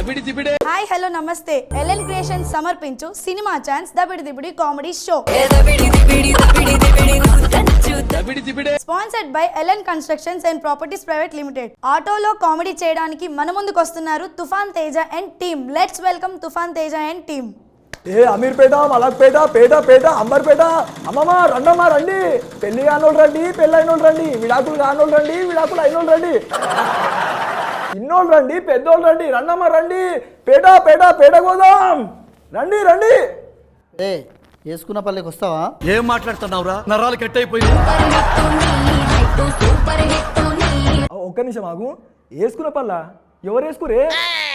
Hi hello నమస్తే L N creation సమర్పించు cinema chance దబిడి దిబిడి comedy show sponsored by L N constructions and properties private limited. ఆటోలో comedy చేయడానికి మన ముందుకు వస్తున్నారు Toofan Teja and team. Let's welcome Toofan Teja and team. ఏ అమీర్పేట, మలక్పేట, పేట పేట, అంబర్పేట, అమ్మమ్మ రండమ్మా రండి. పెళ్లి కానోళ్ళు రండి, పెళ్ళైనోళ్ళు రండి, విడాకులు కానోళ్ళు రండి, విడాకులు అయినోళ్ళు రండి, చిన్నోళ్ళు రండి, పెద్దోళ్ళు రండి, రండమ్మా రండి. పేట పేట పేట గోదాం రండి రండి. ఏ వేసుకున్న పల్లెకి వస్తావా? ఏం మాట్లాడుతున్నావురా? నరాలు కట్ అయిపోయింది. ఒక్క నిమిషం ఆగు. వేసుకున్న పల్ల ఎవరు వేసుకురే?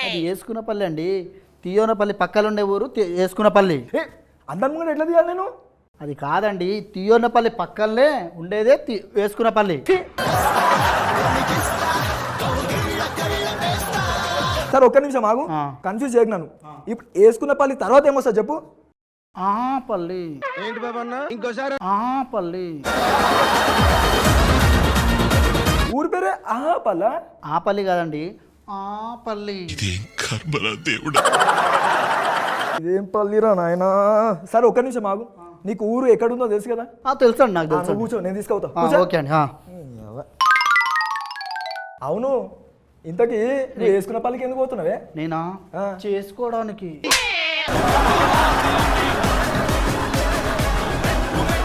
అది వేసుకున్న పల్లె అండి. తీయోనపల్లి పక్కలుండే ఊరు వేసుకున్నపల్లి. అందరం కూడా ఎట్లా తీయాలి నేను? అది కాదండి, తీయోనపల్లి పక్కనే ఉండేదే వేసుకున్నపల్లి. సార్ ఒక్క నిమిషం ఆగు, కన్ఫ్యూజ్ చేయకు. ఇప్పుడు వేసుకున్న పల్లి తర్వాత ఏమొస్తా చెప్పు? పల్లి ఏంటి బాబన్న ఇంకోసారి? పల్లి ఊరి పేరే పల్ల. పల్లి కాదండి, పల్లి. ఇదేం పల్లిరా నాయనా. సరే ఒక్క నిమిషం ఆగు. నీకు ఊరు ఎక్కడుందో తెలుసు కదా? తెలుసు అండి, నాకు తెలుసు. కూర్చో, నేను తీసుకొస్తా. ఓకే అండి. అవును, ఇంతకీ నువ్వు వేసుకున్న పల్లికి ఎందుకు పోతున్నావే? నేనా చేసుకోవడానికి.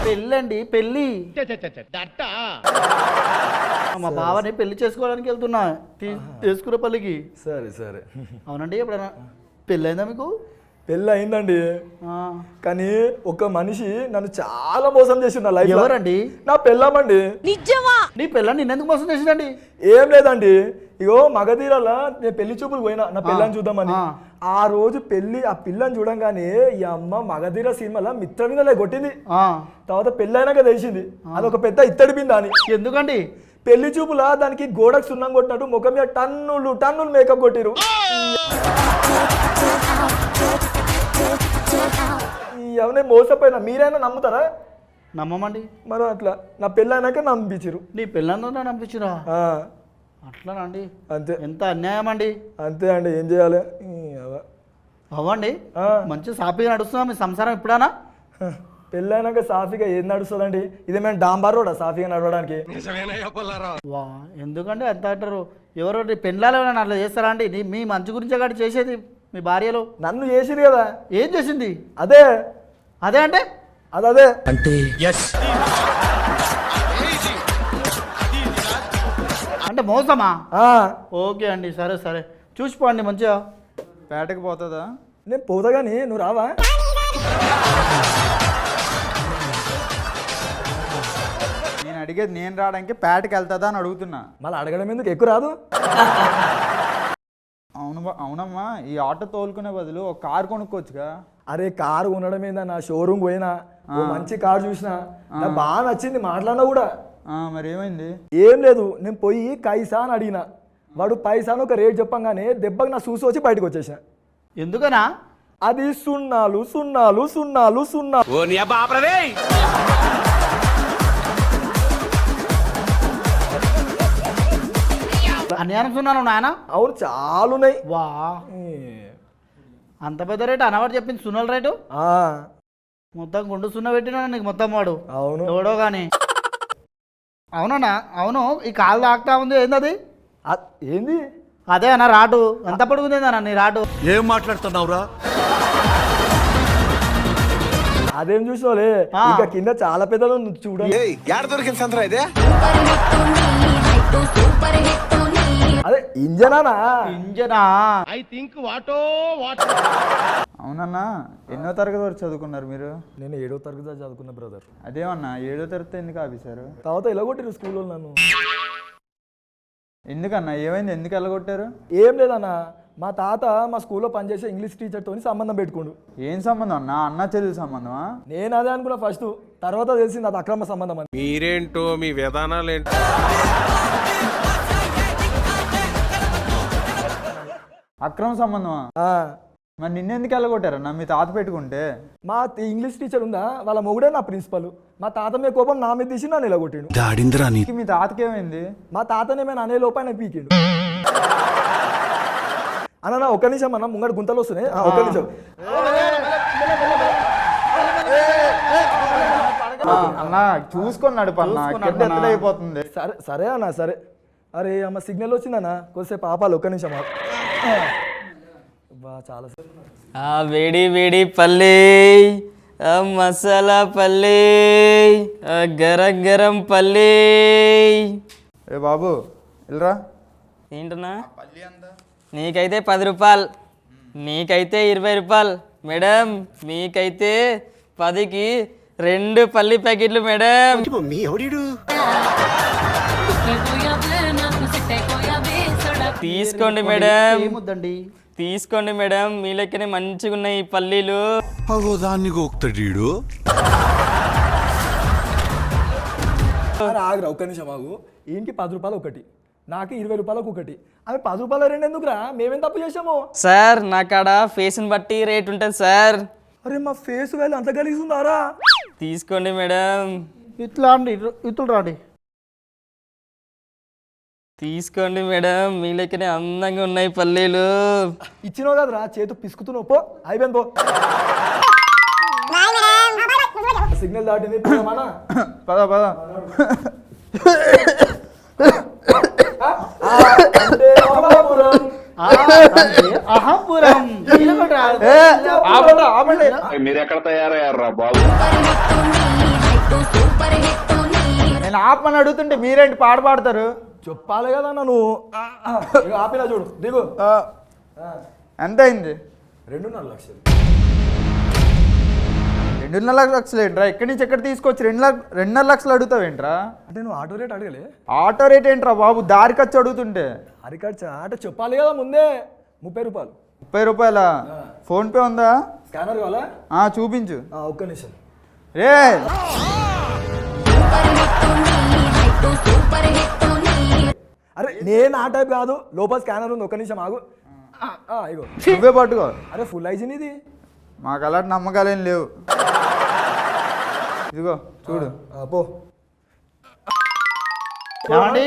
పెళ్ళండి, పెళ్ళి. మా బావని పెళ్లి చేసుకోవడానికి వెళ్తున్నా వేసుకున్న పల్లికి. సరే సరే. అవునండి, ఎప్పుడైనా పెళ్ళి అయిందా మీకు? పెళ్ళి అయిందండి, కానీ ఒక మనిషి నన్ను చాలా మోసం చేసిండు నా లైఫ్. ఎవరండి? నా పెళ్ళామండి. నిజమా? నీ పెళ్ళాన్ని నిన్నెందుకు మోసం చేసిందండి? ఏం లేదండి, ఇగో మగధీరలా నేను పెళ్లి చూపులు పోయినా నా పిల్లని చూద్దామని. ఆ రోజు పెళ్లి ఆ పిల్లని చూడంగానే ఈ అమ్మ మగధీర సినిమాలో మిత్ర వినలే కొట్టింది. తర్వాత పెళ్ళి అయినాక తెలిసింది అదొక పెద్ద ఇత్తడి బిందా అని. ఎందుకండి? పెళ్లి చూపులా దానికి గోడకు సున్నం కొట్టినట్టు ముఖం మీద టన్నులు టన్నులు మేకప్ కొట్టిరు. ఎవరైనా మోసపోయినా మీరైనా నమ్ముతారా? నమ్మమండి. మరి అట్లా నా పెళ్ళి అయినాక నమ్మించిరు. నీ పెళ్ళంతా నమ్మించిరా? అట్లానండి. అంతే. ఎంత అన్యాయం అండి. అంతే అండి, ఏం చేయాలి? అవ్వండి, మంచి సాఫీగా నడుస్తున్నా మీ సంసారం ఎప్పుడైనా? పెళ్ళైనాక సాఫీగా ఏది నడుస్తుందండి? ఇదేమైనా డాంబార్ రోడా సాఫీగా నడవడానికి? వా, ఎందుకంటే అంత అంటారు? ఎవరో పెళ్ళాలు అట్లా చేస్తారా అండి? మీ మంచి గురించే కాదు చేసేది మీ భార్యలో. నన్ను చేసిరు కదా. ఏం చేసింది? అదే అదే అంటే అదే అంటే అంటే మోసమా? ఓకే అండి, సరే సరే, చూసిపోండి మంచిగా. పేటకి పోతుందా? నేను పోతా కానీ నువ్వు రావా? నేను అడిగేది నేను రావడానికి పేటకి వెళ్తుందా అని అడుగుతున్నా. మళ్ళీ అడగడం ఎందుకు, ఎక్కువ రాదు? అవునమ్మా, ఈ ఆటో తోలుకునే బదులు ఒక కారు కొనుక్కోవచ్చుగా. అరే కారు ఉండడం ఏందా, నా షోరూమ్ పోయినా మంచి కారు చూసినా నాకు బాగా నచ్చింది, మాట్లాడినా కూడా. మరి ఏమైంది? ఏం లేదు, నేను పోయి కైసా అని అడిగిన. వాడు పైసాను ఒక రేట్ చెప్పంగానే దెబ్బకి నా చూసి వచ్చి బయటకు వచ్చేసా. ఎందుకనా? అది సున్నాలు సున్నాలు సున్నాలు సున్నాలు. అన్యాయం సున్నాను నాయన. అవును, చాలున్నాయి. వా, అంత పెద్ద రేటు అనవాడు చెప్పింది సున్నల రేటు. మొత్తం గుండు సున్న పెట్టినా నీకు మొత్తం వాడు. అవును, ఎవడో కానీ. అవునన్నా, అవును, ఈ కాలు తాకుతా ఉంది. ఏంది అది? ఏంది? అదే అన్న రాటు. ఎంత పడుకుంది అన్న నీ రాటు? ఏం మాట్లాడుతున్నావురా? అదేం చూసావులే, ఇంకా కింద చాలా పెద్దలు చూడండి. దొరికింది సంతరా ఇదే? అదే ఇంజనా? ఇంజనా? ఐ థింక్ వాటో వాట్. అవునన్నా, ఎన్నో తరగతి వరకు చదువుకున్నారు మీరు? నేను 7వ తరగతి చదువుకున్న బ్రదర్. అదేమన్నా 7వ తరగతి ఎందుకు ఆపేశారు? తర్వాత ఇలా కొట్టిరు స్కూల్లో నన్ను. ఎందుకన్నా, ఏమైంది? ఎందుకు వెళ్ళగొట్టారు? ఏం లేదన్నా, మా తాత మా స్కూల్లో పనిచేసే ఇంగ్లీష్ టీచర్తో సంబంధం పెట్టుకోండు. ఏం సంబంధం అన్నా? అన్న చెల్లెలు సంబంధమా? నేను అదే అనుకున్నా ఫస్ట్, తర్వాత తెలిసింది అది అక్రమ సంబంధం అని. మీరేంటో మీ విధానాలేంటో. అక్రమ సంబంధమా? మరి నిన్నెందుకు వెళ్ళగొట్టారన్నా మీ తాత పెట్టుకుంటే? మా ఇంగ్లీష్ టీచర్ ఉందా, వాళ్ళ మొగుడే నా ప్రిన్సిపల్. మా తాత మీద కోపం నా మీద తీసి నన్ను నిలగొట్టిండు. మీ తాతకి ఏమైంది? మా తాతనేమైనా అనే లోపల పీకిండు. అన్న ఒక్క నిమిషం అన్న ముంగడు గుంతలు వస్తున్నాయి ఒక్క నిమిషం అన్న చూసుకొని నడుపన్నా కింద ఎత్తుడైపోతుంది. సరే సరే అన్న సరే. అరే అమ్మ సిగ్నల్ వచ్చిందన్న కొద్దిసేపు ఆపాలి ఒక్క నిమిషం బా చాలా వేడి వేడి పల్లి మసాలా పల్లి గరం గరం పల్లి. ఏ బాబు వెళ్ళరా. ఏంటన్నా నీకైతే 10 రూపాయలు, నీకైతే 20 రూపాయలు మేడం, మీకైతే 10కి 2 పల్లి ప్యాకెట్లు మేడం. తీసుకోండి మేడం, ఏముద్దండి తీసుకోండి మేడం, మీ లెక్కనే మంచిగా ఉన్నాయి ఈ పల్లీలు. దాన్ని గోక్తాడు ఆగురా ఒక్క నిమిషం ఆగు. ఈయనకి 10 రూపాయలు ఒకటి, నాకు 20 రూపాయలకు ఒకటి, అవి 10 రూపాయలు 2 ఎందుకురా? మేమేం తప్పు చేసాము? సార్ నా కాడ ఫేస్ని బట్టి రేట్ ఉంటుంది సార్. అరే మా ఫేస్ వాల్యూ అంత గలీజుందారా? తీసుకోండి మేడం, ఇట్లా అండి ఇతులు రాండి. తీసుకోండి మేడం, మీ లెక్కనే అందంగా ఉన్నాయి పల్లీలు. ఇచ్చినావు కదరా చేతు పిసుకుతున్నావు పో అయిపోయింది పో. సిగ్నల్ దాటింది మన పద పద. అహంపురం మీరెక్కడ తయారయ్యారా బాబు? నేను ఆపమని అడుగుతుంటే మీరేంటి పాట పాడతారు? చెప్పాలి కదా నువ్వు. ఇగో ఆపినా చూడు దిగు. ఎంత అయింది? 2.5 లక్షలు. 2.5 లక్షలు ఏంట్రా? ఎక్కడి నుంచి ఎక్కడ తీసుకొచ్చి 2.5 లక్షలు అడుగుతావేంట్రా? అంటే నువ్వు ఆటో రేట్ అడగలే? ఆటో రేట్ ఏంట్రా బాబు? దారికి వచ్చి అడుగుతుంటే. అరికట్ ఆటో చెప్పాలి కదా ముందే. 30 రూపాయలు. 30 రూపాయలా? ఫోన్పే ఉందా? స్కానర్ కావాలా? చూపించు. ఒక్క నిమిషం. రే అరే నేను ఆ టైప్ కాదు, లోపల స్కానర్ ఉంది, ఒక్క నిమిషం ఆగు. ఇగో నువ్వే పట్టుకో. అరే ఫుల్ హైజీన్ ఇది. మాకు అలాంటి నమ్మకాలేం లేవు. ఇదిగో చూడు. పో. ఏమండి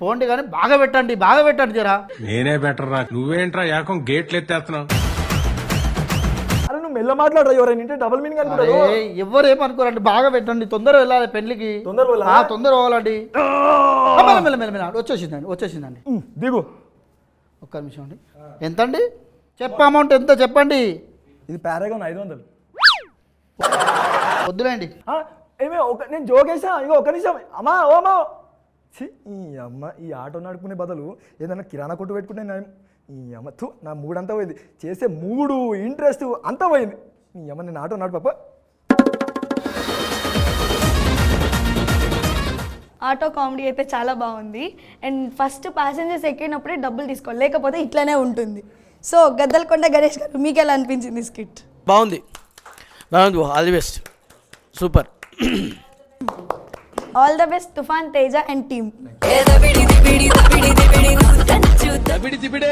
పోండి కానీ బాగా పెట్టండి జరా. నేనే బెటర్ రా, నువ్వేంట్రా ఏకం గేట్లు ఎత్తేస్తున్నావు? అరే నువ్వు మెల్ల మాట్లాడరా, ఎవరైనా ఇంటే డబుల్ మీనింగ్ అనుకుంటారు. ఎవరు ఏమనుకోరండి, బాగా పెట్టండి. తొందరగా వెళ్ళాలి పెళ్లికి. తొందర పోవాలండి. మెల్ల వచ్చేసిందండి. దిగు. ఒక్క నిమిషం అండి. ఎంత అండి? అమౌంట్ ఎంత చెప్పండి. ఇది పారాగాన్ 500. వద్దులేండి. ఏమే నేను జోకేసా. ఇగో ఒక్క నిమిషం అమ్మా. ఓమా ఈ అమ్మ ఈ ఆటో నడుపుకునే బదులు ఏదైనా కిరాణా కొట్టు పెట్టుకుంటే ఈ అమ్మ నా మూడంతా పోయింది. చేసే మూడు ఇంట్రెస్ట్ అంతా పోయింది. ఈ అమ్మ నేను ఆటో నడుప. ఆటో కామెడీ అయితే చాలా బాగుంది. అండ్ ఫస్ట్ ప్యాసింజర్స్ ఎక్కినప్పుడే డబ్బులు తీసుకోవాలి, లేకపోతే ఇట్లానే ఉంటుంది. సో గద్దలకొండ గణేష్ గారు మీకు ఎలా అనిపించింది స్కిట్? బాగుంది. All the best. Super. All the best తుఫాన్ తేజ అండ్ టీమ్.